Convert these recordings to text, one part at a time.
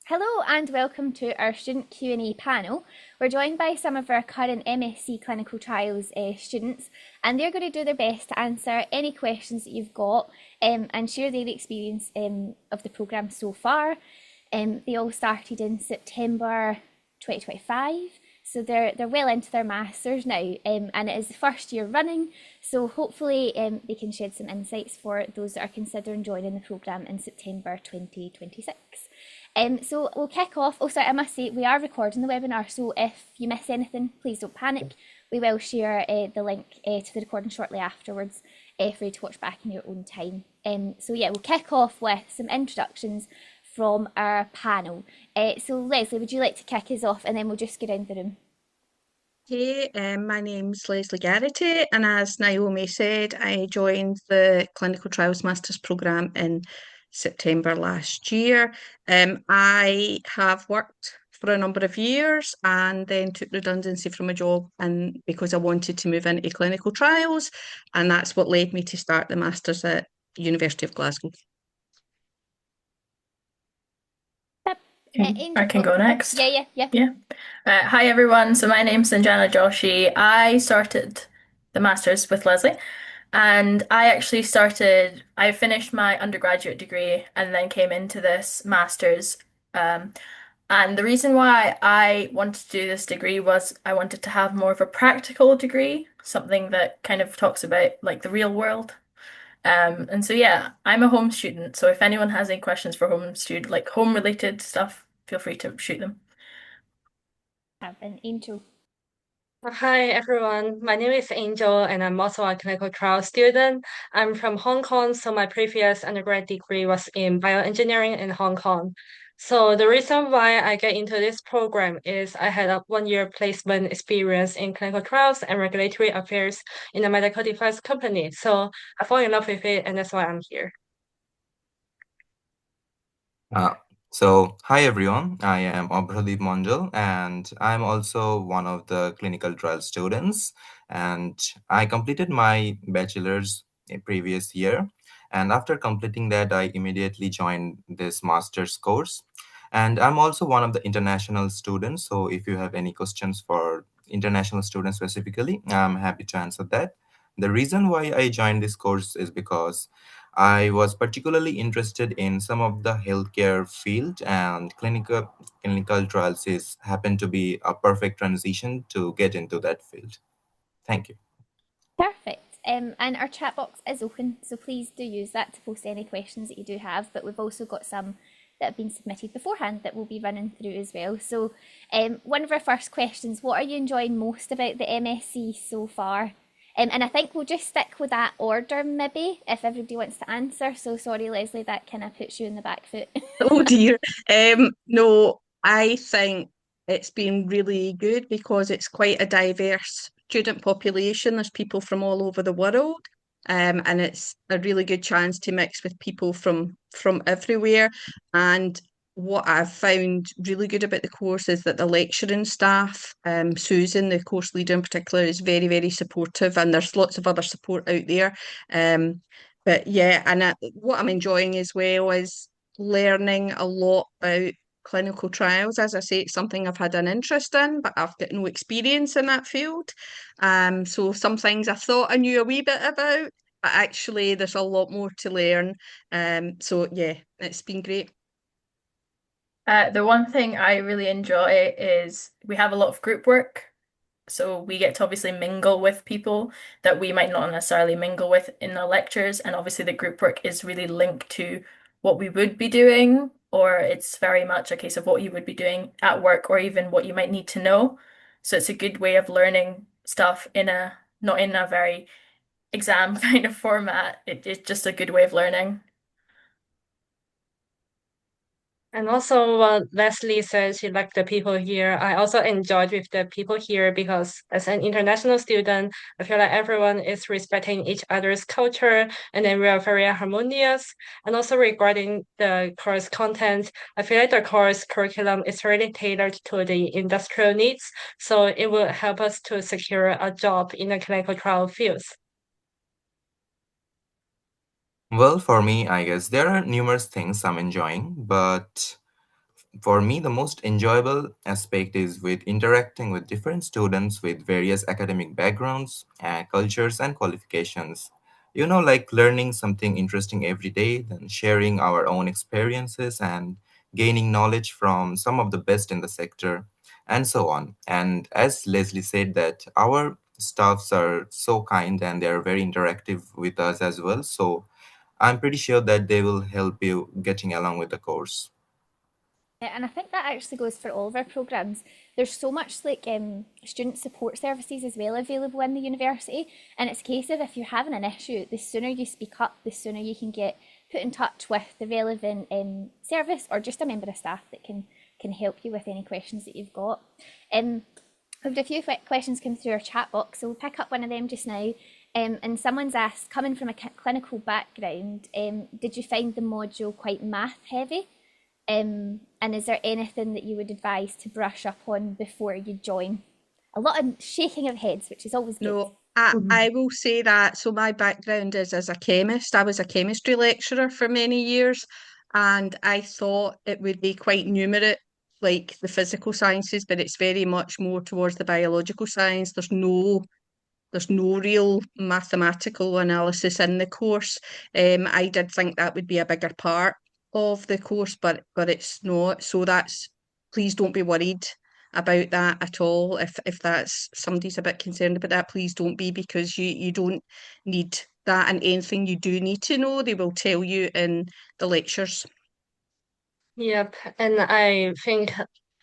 Hello and welcome to our student Q&A panel. We're joined by some of our current MSc Clinical Trials students, and they're going to do their best to answer any questions that you've got and share their experience of the programme so far. They all started in September 2025, so they're well into their masters now, and it is the first year running. So hopefully they can shed some insights for those that are considering joining the programme in September 2026. So we'll kick off. Oh, sorry, I must say we are recording the webinar, so if you miss anything, please don't panic. We will share the link to the recording shortly afterwards for you to watch back in your own time. So yeah, we'll kick off with some introductions from our panel. So Leslie, would you like to kick us off, and then we'll just go down the room? Hey, my name's Leslie Garrity, and as Naomi said, I joined the Clinical Trials Masters programme in September last year. I have worked for a number of years and then took redundancy from a job and because I wanted to move into clinical trials, and that's what led me to start the Masters at University of Glasgow. Yep. I Angel. can go next. Yeah. Yeah. Hi, everyone. So my name's Sanjana Joshi. I started the master's with Leslie, and I finished my undergraduate degree and then came into this master's. Um, and the reason why I wanted to do this degree was I wanted to have more of a practical degree, something that kind of talks about like the real world. And so yeah, I'm a home student, so if anyone has any questions for home related stuff, feel free to shoot them. Have an Angel. Hi everyone, my name is Angel and I'm also a clinical trial student. I'm from Hong Kong, so my previous undergrad degree was in bioengineering in Hong Kong. So the reason why I get into this program is I had a 1 year placement experience in clinical trials and regulatory affairs in a medical device company. So I fall in love with it and that's why I'm here. Uh, Hi everyone, I am Abhradeep Mondal and I'm also one of the clinical trial students. And I completed my bachelor's in previous year. And after completing that, I immediately joined this master's course. And I'm also one of the international students. So if you have any questions for international students specifically, I'm happy to answer that. The reason why I joined this course is because I was particularly interested in some of the healthcare field, and clinical trials is happen to be a perfect transition to get into that field. Thank you. Perfect. And our chat box is open, so please do use that to post any questions that you do have. But we've also got some that have been submitted beforehand that we'll be running through as well. So, one of our first questions: what are you enjoying most about the MSc so far? And I think we'll just stick with that order, maybe, if everybody wants to answer. So sorry, Leslie, that kind of puts you in the back foot. Oh dear. No, I think it's been really good because it's quite a diverse student population. There's people from all over the world, and it's a really good chance to mix with people from everywhere. And what I've found really good about the course is that the lecturing staff, Susan, the course leader in particular, is very, very supportive, and there's lots of other support out there. But yeah, and what I'm enjoying as well is learning a lot about clinical trials. As I say, it's something I've had an interest in, but I've got no experience in that field. So some things I thought I knew a wee bit about, but actually there's a lot more to learn. So yeah, it's been great. The one thing I really enjoy is we have a lot of group work. So we get to obviously mingle with people that we might not necessarily mingle with in the lectures. And obviously the group work is really linked to what we would be doing, or it's very much a case of what you would be doing at work or even what you might need to know. So it's a good way of learning stuff in a not in a very exam kind of format. It's just a good way of learning. And also what Leslie said, she liked the people here. I also enjoyed with the people here because as an international student, I feel like everyone is respecting each other's culture and then we are very harmonious. And also regarding the course content, I feel like the course curriculum is really tailored to the industrial needs. So it will help us to secure a job in the clinical trial fields. Well, for me, I guess there are numerous things I'm enjoying, but For me, the most enjoyable aspect is with interacting with different students with various academic backgrounds, cultures, and qualifications. Like learning something interesting every day, then sharing our own experiences and gaining knowledge from some of the best in the sector, and so on. And as Leslie said, that our staffs are so kind and they are very interactive with us as well. So I'm pretty sure that they will help you getting along with the course. And I think that actually goes for all of our programs. There's so much like student support services as well available in the university, and it's a case of if you're having an issue, the sooner you speak up, the sooner you can get put in touch with the relevant service or just a member of staff that can help you with any questions that you've got. We've had a few questions come through our chat box, so we'll pick up one of them just now. And someone's asked, coming from a clinical background, did you find the module quite math heavy? And is there anything that you would advise to brush up on before you join? A lot of shaking of heads, which is always good. No, I will say that. So my background is as a chemist. I was a chemistry lecturer for many years, and I thought it would be quite numerate, like the physical sciences, but it's very much more towards the biological science. There's no real mathematical analysis in the course. I did think that would be a bigger part of the course, but it's not. So please don't be worried about that at all. If that's somebody's a bit concerned about that, please don't be, because you don't need that, and anything you do need to know, they will tell you in the lectures. Yep, and I think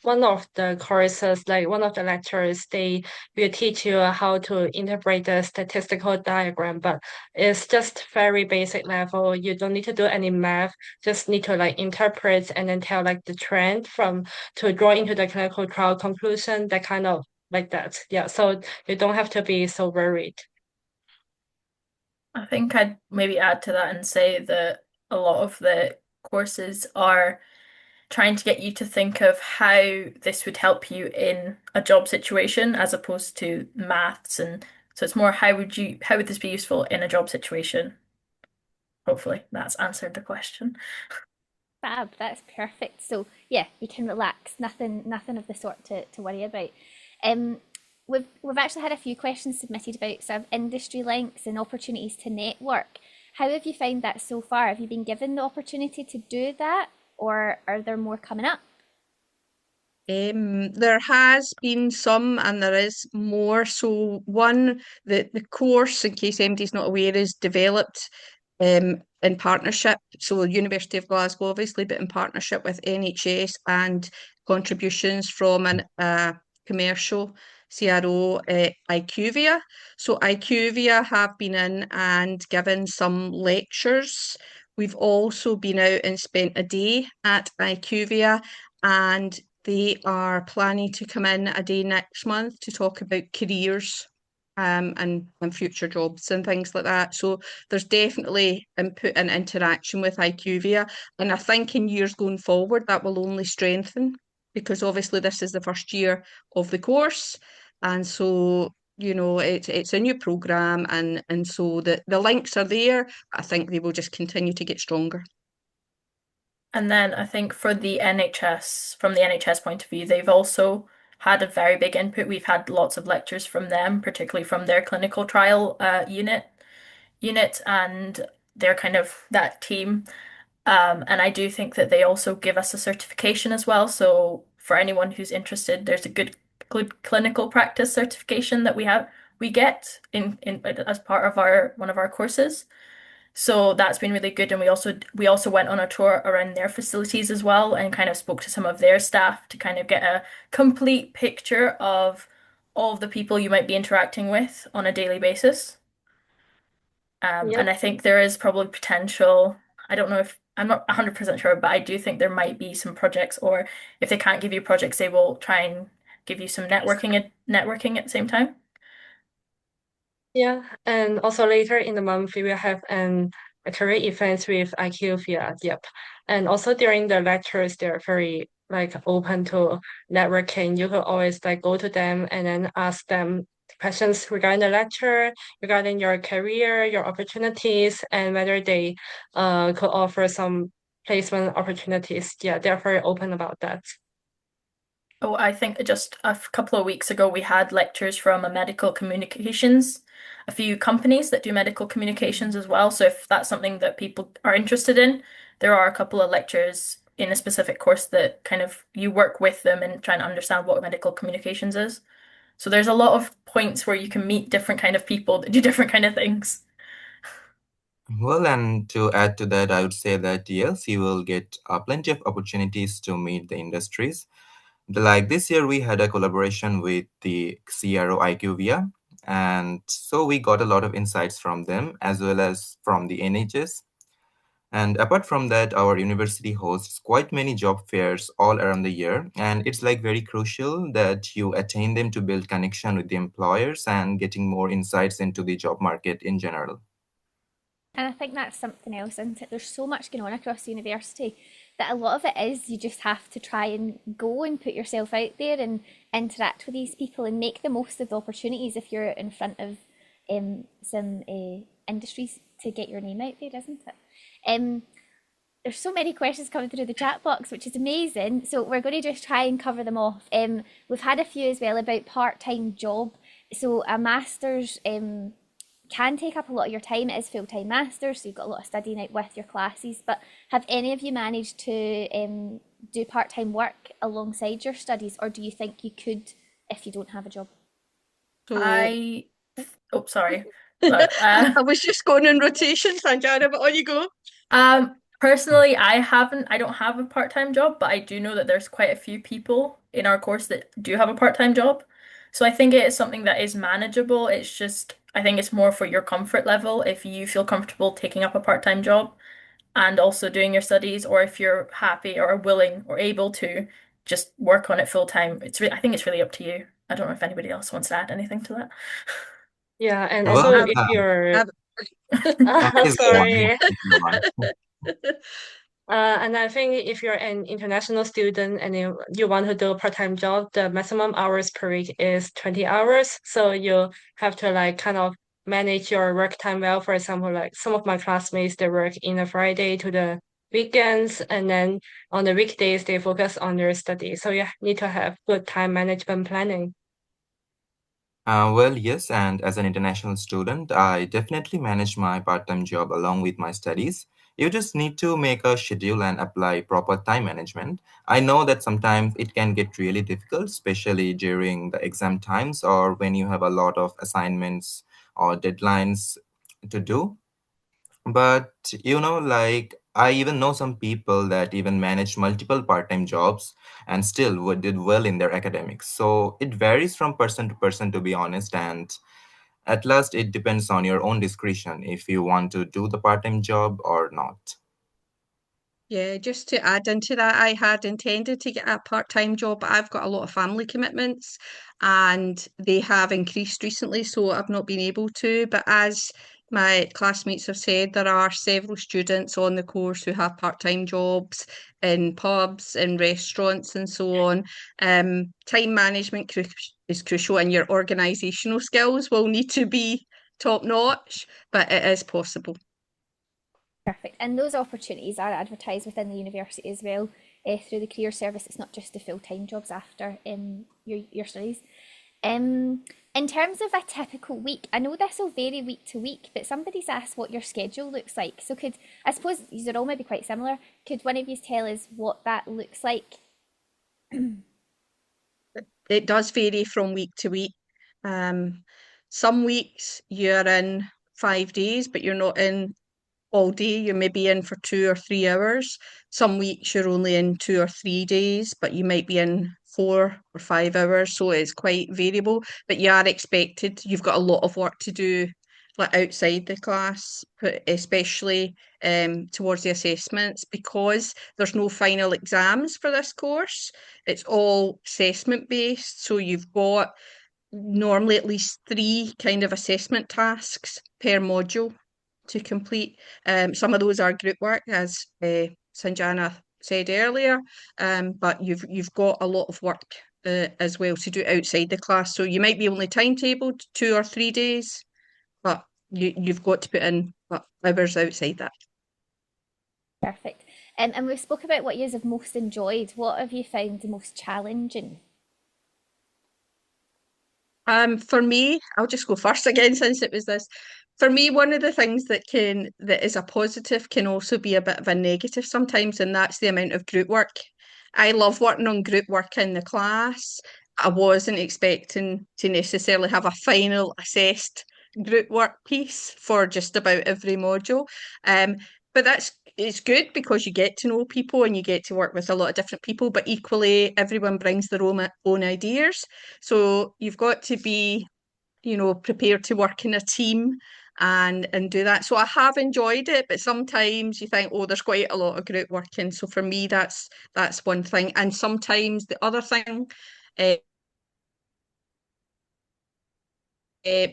one of the courses, like one of the lectures, they will teach you how to interpret the statistical diagram, but it's just very basic level. You don't need to do any math, just need to like interpret and then tell like the trend from to draw into the clinical trial conclusion, that kind of like that. Yeah, so you don't have to be so worried. I think I'd maybe add to that and say that a lot of the courses are trying to get you to think of how this would help you in a job situation as opposed to maths. And so it's more how would this be useful in a job situation? Hopefully that's answered the question. Fab, that's perfect. So yeah, you can relax. Nothing of the sort to worry about. Um, we've actually had a few questions submitted about sort of industry links and opportunities to network. How have you found that so far? Have you been given the opportunity to do that, or are there more coming up? There has been some, and there is more. So one, the course, in case anybody's not aware, is developed in partnership. So University of Glasgow, obviously, but in partnership with NHS and contributions from a commercial CRO, IQVIA. So IQVIA have been in and given some lectures. We've also been out and spent a day at IQVIA, and they are planning to come in a day next month to talk about careers and future jobs and things like that. So there's definitely input and interaction with IQVIA. And I think in years going forward, that will only strengthen, because obviously this is the first year of the course. And so, it's a new programme, and so the links are there. I think they will just continue to get stronger. And then I think for the NHS, from the NHS point of view, they've also had a very big input. We've had lots of lectures from them, particularly from their clinical trial unit, and they're kind of that team. And I do think that they also give us a certification as well. So for anyone who's interested, there's a good clinical practice certification that we get in as part of our one of our courses. So that's been really good, and we also went on a tour around their facilities as well and kind of spoke to some of their staff to kind of get a complete picture of all of the people you might be interacting with on a daily basis. And Yep. I think there is probably potential. I don't know if I'm not 100% sure, but I do think there might be some projects, or if they can't give you projects, they will try and give you some networking at the same time. Yeah, and also later in the month we will have a career event with IQVIA. Yep, and also during the lectures they're very like open to networking. You could always like go to them and then ask them questions regarding the lecture, regarding your career, your opportunities, and whether they could offer some placement opportunities. Yeah, they're very open about that. Oh, I think just a couple of weeks ago we had lectures from a medical communications, a few companies that do medical communications as well. So if that's something that people are interested in, there are a couple of lectures in a specific course that kind of you work with them and trying to understand what medical communications is. So there's a lot of points where you can meet different kind of people that do different kind of things. Well, and to add to that, I would say that yes, you will get plenty of opportunities to meet the industries. Like this year, we had a collaboration with the CRO IQVIA, and so we got a lot of insights from them as well as from the NHS. And apart from that, our university hosts quite many job fairs all around the year, and it's like very crucial that you attain them to build connection with the employers and getting more insights into the job market in general. And I think that's something else, isn't it? There's so much going on across the university that a lot of it is you just have to try and go and put yourself out there and interact with these people and make the most of the opportunities if you're in front of some industries to get your name out there, isn't it? There's so many questions coming through the chat box, which is amazing. So we're going to just try and cover them off. We've had a few as well about part-time job. So a master's can take up a lot of your time. It is full-time masters, so you've got a lot of studying out with your classes. But have any of you managed to do part-time work alongside your studies, or do you think you could if you don't have a job? So I, oh, sorry. But, I was just going in rotation, Sanjana, but on you go. personally, I don't have a part-time job, but I do know that there's quite a few people in our course that do have a part-time job. So I think it is something that is manageable. It's just, I think it's more for your comfort level if you feel comfortable taking up a part-time job and also doing your studies, or if you're happy or willing or able to just work on it full time. I think it's really up to you. I don't know if anybody else wants to add anything to that. Yeah, and Well, also I've, if you're I've, please go on sorry. if you want. And I think if you're an international student and you want to do a part-time job, the maximum hours per week is 20 hours. So you have to like kind of manage your work time well. For example, like some of my classmates, they work in a Friday to the weekends, and then on the weekdays, they focus on their study. So you need to have good time management planning. Well, yes, and as an international student, I definitely manage my part-time job along with my studies. You just need to make a schedule and apply proper time management. I know that sometimes it can get really difficult, especially during the exam times or when you have a lot of assignments or deadlines to do. But like I even know some people that even managed multiple part-time jobs and still did well in their academics. So it varies from person to person, to be honest. And at last, it depends on your own discretion if you want to do the part-time job or not. Yeah, just to add into that, I had intended to get a part-time job, but I've got a lot of family commitments and they have increased recently, so I've not been able to. But as my classmates have said, there are several students on the course who have part-time jobs in pubs, in restaurants, and so on. Time management is crucial, and your organisational skills will need to be top-notch, but it is possible. Perfect. And those opportunities are advertised within the university as well through the career service. It's not just the full-time jobs after your studies. In terms of a typical week, I know this will vary week to week, but somebody's asked what your schedule looks like. So I suppose these are all maybe quite similar. Could one of you tell us what that looks like? It does vary from week to week. Some weeks you're in 5 days, but you're not in all day. You're maybe in for 2 or 3 hours. Some weeks you're only in 2 or 3 days, but you might be in 4 or 5 hours. So it's quite variable, but you are expected. You've got a lot of work to do like outside the class, but especially towards the assessments, because there's no final exams for this course. It's all assessment based. So you've got normally at least 3 kind of assessment tasks per module to complete. Some of those are group work, as Sanjana said earlier, but you've got a lot of work as well to do outside the class. So you might be only timetabled 2 or 3 days, but you've got to put in hours outside that. Perfect. And we've spoke about what you have most enjoyed. What have you found the most challenging? For me, I'll just go first again since it was this. For me, one of the things that is a positive can also be a bit of a negative sometimes, and that's the amount of group work. I love working on group work in the class. I wasn't expecting to necessarily have a final assessed group work piece for just about every module. Um, but it's good because you get to know people and you get to work with a lot of different people, but equally everyone brings their own ideas. So you've got to be, prepared to work in a team and do that. So I have enjoyed it, but sometimes you think, oh, there's quite a lot of group working. So for me, that's one thing. And sometimes the other thing, uh,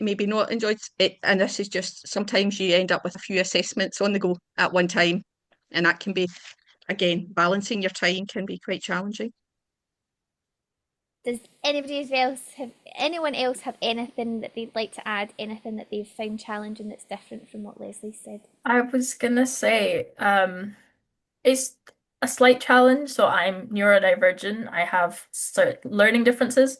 maybe not enjoyed it, and this is just sometimes you end up with a few assessments on the go at one time, and that can be, again, balancing your time can be quite challenging. Does anyone else have anything that they'd like to add, anything that they've found challenging that's different from what Leslie said? I was gonna say, it's a slight challenge. So I'm neurodivergent. I have certain learning differences.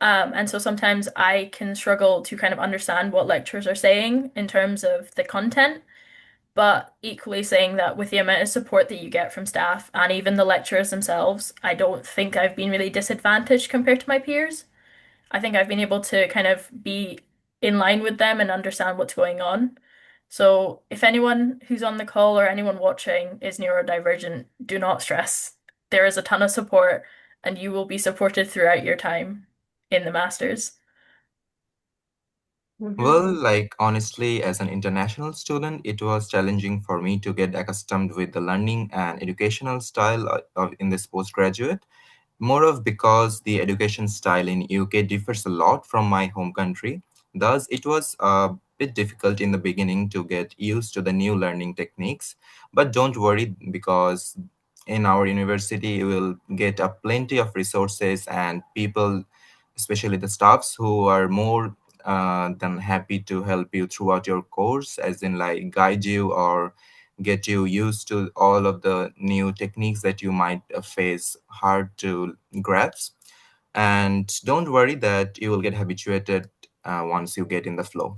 And so sometimes I can struggle to kind of understand what lecturers are saying in terms of the content, but equally saying that with the amount of support that you get from staff and even the lecturers themselves, I don't think I've been really disadvantaged compared to my peers. I think I've been able to kind of be in line with them and understand what's going on. So if anyone who's on the call or anyone watching is neurodivergent, do not stress. There is a ton of support and you will be supported throughout your time in the masters. Well, like honestly, as an international student, it was challenging for me to get accustomed with the learning and educational style in this postgraduate. More of because the education style in UK differs a lot from my home country. Thus, it was a bit difficult in the beginning to get used to the new learning techniques. But don't worry, because in our university, you will get a plenty of resources and people, especially the staffs, who are more than happy to help you throughout your course, as in like guide you or get you used to all of the new techniques that you might face hard to grasp. And don't worry that you will get habituated once you get in the flow.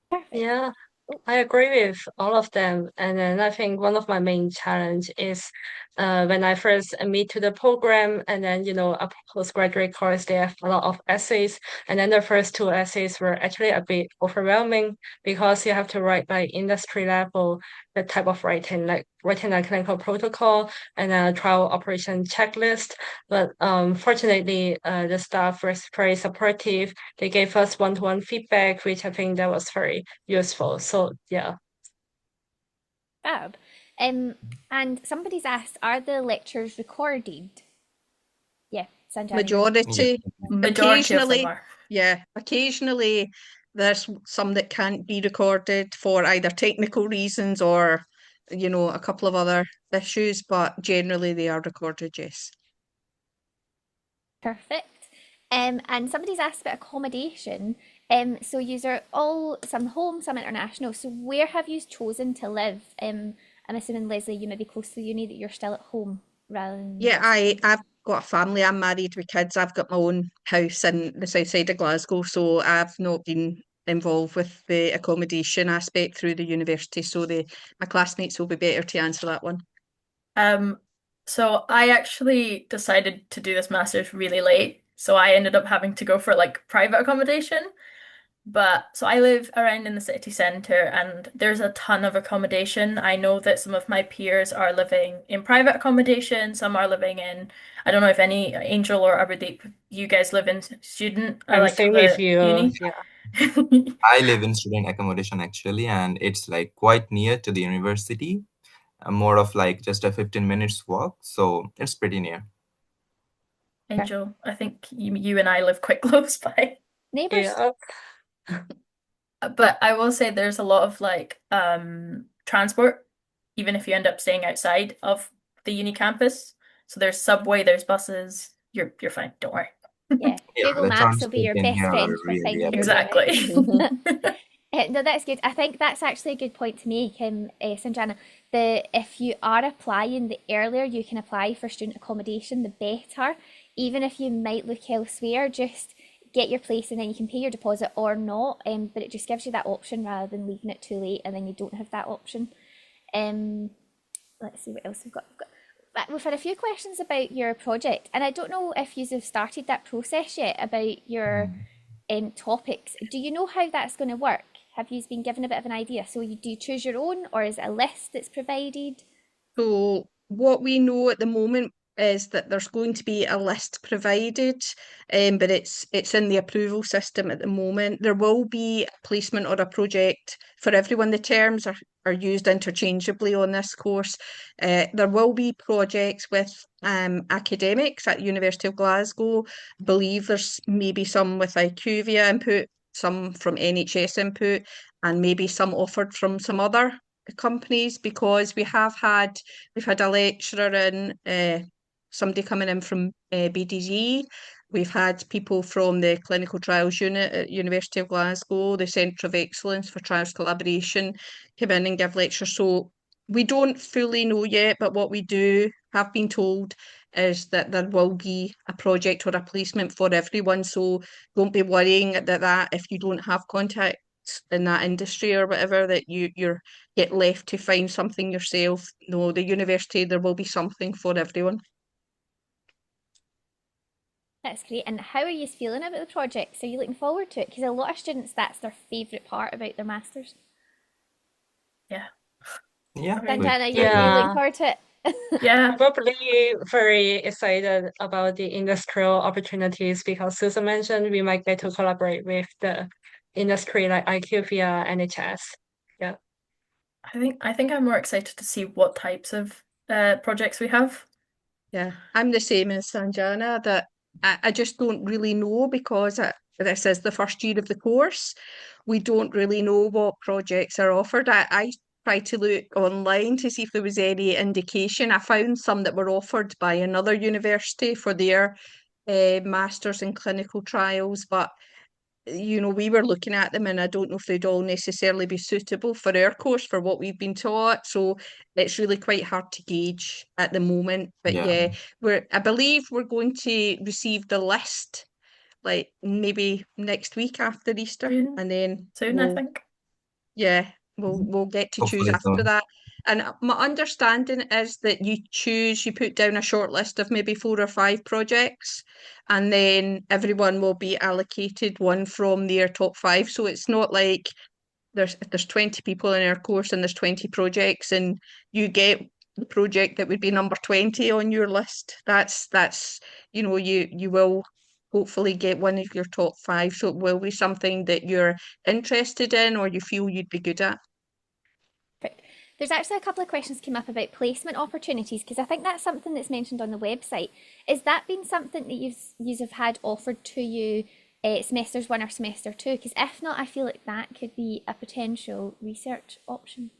Perfect. Yeah, Oh, I agree with all of them. And then I think one of my main challenge is when I first admit to the program and then, a postgraduate course, they have a lot of essays. And then the first two essays were actually a bit overwhelming because you have to write like industry level, the type of writing, like writing a clinical protocol and a trial operation checklist. But fortunately, the staff was very supportive. They gave us one-to-one feedback, which I think that was very useful. So yeah. fab. Um, and somebody's asked, are the lectures recorded? Yeah, Sanjana, you're Yeah. Majority, Majority of them occasionally, are. yeah, occasionally there's some that can't be recorded for either technical reasons or, a couple of other issues, but generally they are recorded, yes. perfect. And somebody's asked about accommodation. So you are all some home, some international. So where have you chosen to live? I'm assuming Leslie, you may be close to the uni that you're still at home rather than Yeah, university. I've got a family. I'm married with kids. I've got my own house in the south side of Glasgow, so I've not been involved with the accommodation aspect through the university. So my classmates will be better to answer that one. Um, so I actually decided to do this master's really late. So I ended up having to go for like private accommodation. But so I live around in the city centre and there's a ton of accommodation. I know that some of my peers are living in private accommodation, some are living in, I don't know if any Angel or Aberdeen, you guys live in student, I'm like same with the you. uni. Yeah. I live in student accommodation actually, and it's like quite near to the university, more of like just a 15 minutes walk. So it's pretty near. Angel, I think you and I live quite close by. Neighbours? Yeah. But I will say there's a lot of like transport, even if you end up staying outside of the uni campus. So there's subway, there's buses. You're fine, don't worry. Yeah, Yeah, Google the Maps will be transport your in best here are friend for really finding your way available. Exactly. around. No, that's good. I think that's actually a good point to make, Sanjana. If you are applying, the earlier you can apply for student accommodation, the better. Even if you might look elsewhere, just get your place and then you can pay your deposit or not. But it just gives you that option rather than leaving it too late and then you don't have that option. Um, let's see what else we've got. We've had a few questions about your project, and I don't know if you have started that process yet about your Mm. topics. Do you know how that's going to work? Have you been given a bit of an idea? So do you choose your own, or is it a list that's provided? So what we know at the moment is that there's going to be a list provided, but it's in the approval system at the moment. There will be a placement or a project for everyone. The terms are used interchangeably on this course. There will be projects with academics at University of Glasgow. I believe there's maybe some with IQVIA input, some from NHS input, and maybe some offered from some other companies, because we've had a lecturer in, somebody coming in from BDG. We've had people from the Clinical Trials Unit at University of Glasgow, the Centre of Excellence for Trials Collaboration, come in and give lectures. So we don't fully know yet, but what we do have been told is that there will be a project or a placement for everyone. So don't be worrying that if you don't have contacts in that industry or whatever, that you're get left to find something yourself. No, the university, there will be something for everyone. That's great. And how are you feeling about the projects? Are you looking forward to it? Because a lot of students, that's their favourite part about their masters. Yeah. Yeah, Very like Santana, you looking Yeah, forward to it? Yeah, probably very excited about the industrial opportunities because Susan mentioned we might get to collaborate with the industry like IQVIA, NHS. Yeah. I think I'm more excited to see what types of projects we have. Yeah, I'm the same as Sanjana, that I just don't really know, because this is the first year of the course. We don't really know what projects are offered. I tried to look online to see if there was any indication. I found some that were offered by another university for their masters in clinical trials, but we were looking at them and I don't know if they'd all necessarily be suitable for our course, for what we've been taught. So it's really quite hard to gauge at the moment. But yeah, yeah, I believe we're going to receive the list like maybe next week after Easter, Soon, and then soon, I think. yeah, we'll get to choose hopefully after soon. that. And my understanding is that you put down a short list of maybe 4 or 5 projects, and then everyone will be allocated one from their top five. So it's not like there's 20 people in our course and there's 20 projects, and you get the project that would be number 20 on your list. That's you will hopefully get one of your top five. So it will be something that you're interested in or you feel you'd be good at. Perfect. There's actually a couple of questions came up about placement opportunities because I think that's something that's mentioned on the website. Is that been something that you've had offered to you semesters one or semester two? Because if not, I feel like that could be a potential research option.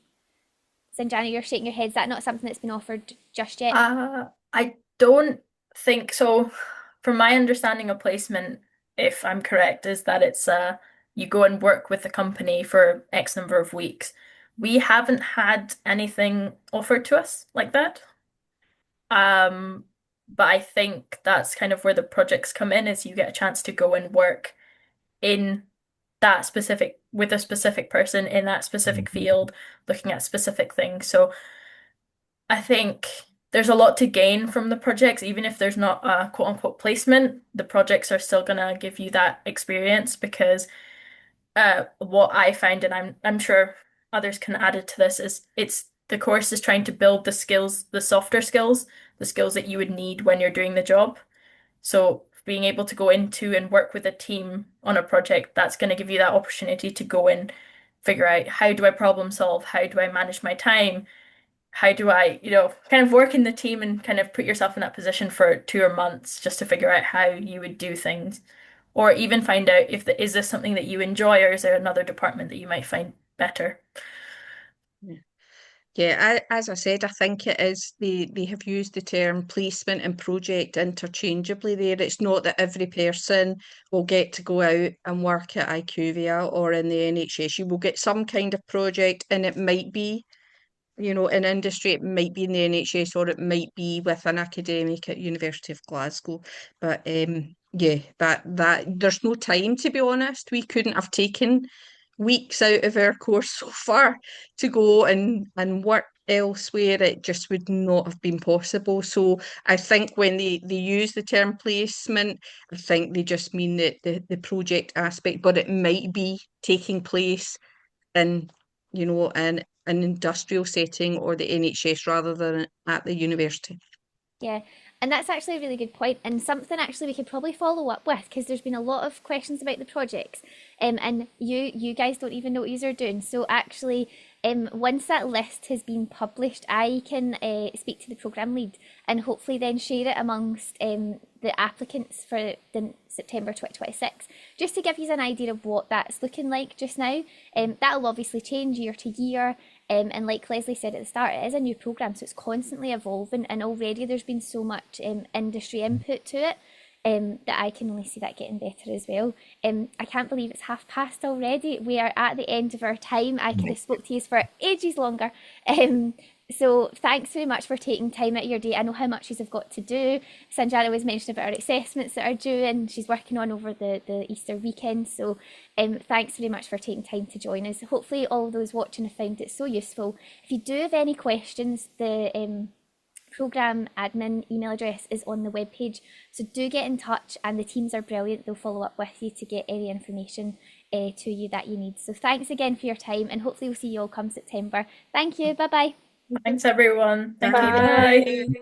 Sanjana, you're shaking your head. Is that not something that's been offered just yet? I don't think so. From my understanding of placement, if I'm correct, is that it's you go and work with the company for X number of weeks. We haven't had anything offered to us like that. Um, but I think that's kind of where the projects come in, is you get a chance to go and work in that specific with a specific person in that specific Mhm. field, looking at specific things. So I think there's a lot to gain from the projects, even if there's not a quote unquote placement, the projects are still gonna give you that experience because what I find, and I'm sure others can add it to this, is it's the course is trying to build the skills, the softer skills, the skills that you would need when you're doing the job. So being able to go into and work with a team on a project, that's going to give you that opportunity to go and figure out, how do I problem solve? How do I manage my time? How do I, kind of work in the team and kind of put yourself in that position for 2 or months just to figure out how you would do things, or even find out if is this something that you enjoy, or is there another department that you might find better? Yeah. Yeah, as I said, I think it is they have used the term placement and project interchangeably there. It's not that every person will get to go out and work at IQVIA or in the NHS. You will get some kind of project, and it might be, in industry, it might be in the NHS, or it might be with an academic at University of Glasgow. But yeah, that there's no time, to be honest. We couldn't have taken weeks out of our course so far to go and work elsewhere. It just would not have been possible. So I think when they use the term placement, I think they just mean the project aspect, but it might be taking place in, in an industrial setting or the NHS rather than at the university. Yeah, and that's actually a really good point, and something actually we could probably follow up with, because there's been a lot of questions about the projects, and you guys don't even know what you're doing. So actually, once that list has been published, I can speak to the program lead and hopefully then share it amongst the applicants for the September 2026, just to give you an idea of what that's looking like just now. That'll obviously change year to year. And like Leslie said at the start, it is a new programme, so it's constantly evolving, and already there's been so much industry input to it, that I can only see that getting better as well. I can't believe it's past already. We are at the end of our time. I could have spoke to you for ages longer. So thanks very much for taking time out of your day. I know how much you've got to do. Sanjana was mentioning about our assessments that are due, and she's working on over the Easter weekend. So thanks very much for taking time to join us. Hopefully all of those watching have found it so useful. If you do have any questions, the program admin email address is on the webpage, so do get in touch, and the teams are brilliant. They'll follow up with you to get any information to you that you need. So thanks again for your time, and hopefully we'll see you all come September. Thank you. Bye bye. Thanks, everyone. Thank you. Bye. Bye.